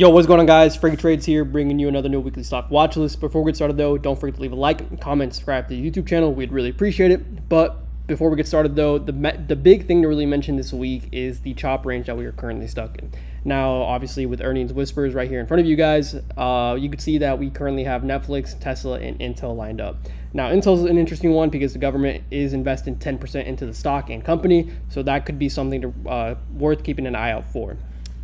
Yo, what's going on, guys? Frank Trades here, bringing you another new weekly stock watch list. Before we get started, though, don't forget to leave a like, comment, subscribe to the YouTube channel. We'd really appreciate it. But before we get started, though, the big thing to really mention this week is the chop range that we are currently stuck in. Now, obviously, with earnings whispers right here in front of you guys, you can see that we currently have Netflix, Tesla, and Intel lined up. Now, Intel's an interesting one because the government is investing 10% into the stock and company, so that could be something to worth keeping an eye out for.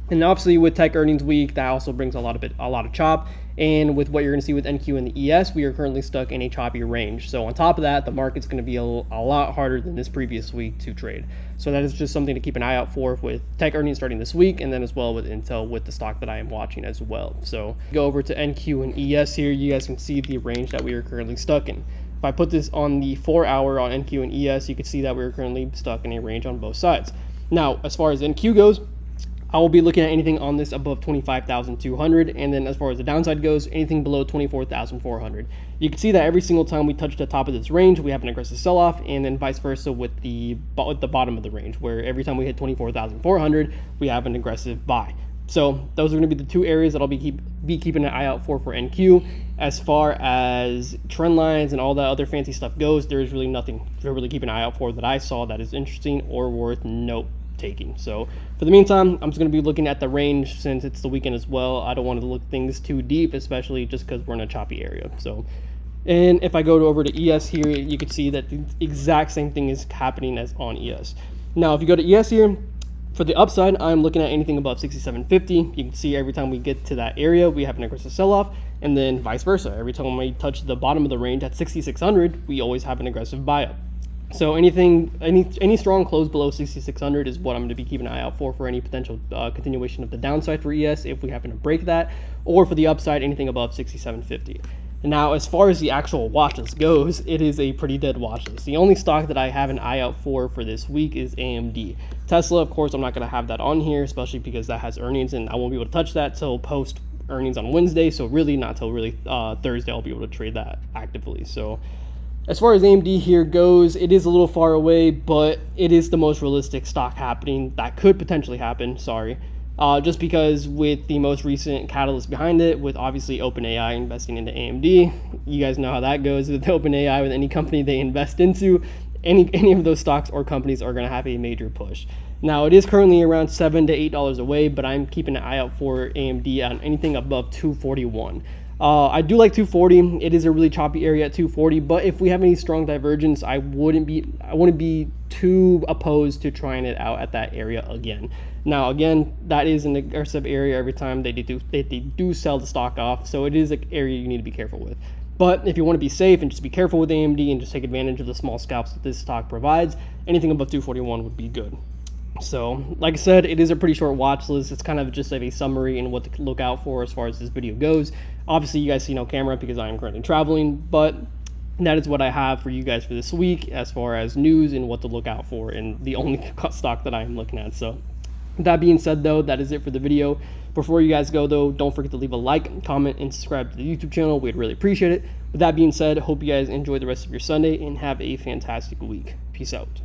And obviously with tech earnings week, that also brings a lot of chop. And with what you're going to see with NQ and the ES, we are currently stuck in a choppy range. So on top of that, the market's going to be a lot harder than this previous week to trade. So that is just something to keep an eye out for with tech earnings starting this week, and then as well with Intel with the stock that I am watching as well. So go over to NQ and ES here, you guys can see the range that we are currently stuck in. If I put this on the 4 hour on NQ and ES, you can see that we're currently stuck in a range on both sides. Now, as far as NQ goes, I will be looking at anything on this above 25,200, and then as far as the downside goes, anything below 24,400. You can see that every single time we touch the top of this range, we have an aggressive sell-off, and then vice versa with the bottom of the range, where every time we hit 24,400, we have an aggressive buy. So those are going to be the two areas that I'll be keeping an eye out for NQ. As far as trend lines and all that other fancy stuff goes, there is really nothing to really keep an eye out for that I saw that is interesting or worth taking. So for the meantime, I'm just going to be looking at the range since it's the weekend as well. I don't want to look things too deep, especially just because we're in a choppy area. So, and if I go over to ES here, you can see that the exact same thing is happening as on ES. Now, if you go to ES here, for the upside, I'm looking at anything above 67.50. You can see every time we get to that area, we have an aggressive sell-off, and then vice versa. Every time we touch the bottom of the range at 6,600, we always have an aggressive buy-up. So any strong close below 6,600 is what I'm going to be keeping an eye out for any potential continuation of the downside for ES if we happen to break that, or for the upside, anything above 67.50. And now, as far as the actual watch list goes, it is a pretty dead watch list. The only stock that I have an eye out for this week is AMD. Tesla, of course, I'm not going to have that on here, especially because that has earnings, and I won't be able to touch that till post earnings on Wednesday. So really, not till Thursday, I'll be able to trade that actively. So as far as AMD here goes, it is a little far away, but it is the most realistic stock happening that could potentially happen, just because with the most recent catalyst behind it, with obviously OpenAI investing into AMD, you guys know how that goes with OpenAI. With any company they invest into, any of those stocks or companies are going to have a major push. Now, it is currently around $7 to $8 away, but I'm keeping an eye out for AMD on anything above 241. I do like 240. It is a really choppy area at 240, but if we have any strong divergence, I wouldn't be too opposed to trying it out at that area again. Now, again, that is an aggressive area every time they do sell the stock off, so it is an area you need to be careful with. But if you want to be safe and just be careful with AMD and just take advantage of the small scalps that this stock provides, anything above 241 would be good. So, like I said, it is a pretty short watch list. It's kind of just like a summary and what to look out for as far as this video goes. Obviously, you guys see no camera because I am currently traveling, but that is what I have for you guys for this week as far as news and what to look out for, and the only stock that I am looking at. So, that being said, though, that is it for the video. Before you guys go, though, don't forget to leave a like, comment, and subscribe to the YouTube channel. We'd really appreciate it. With that being said, hope you guys enjoy the rest of your Sunday and have a fantastic week. Peace out.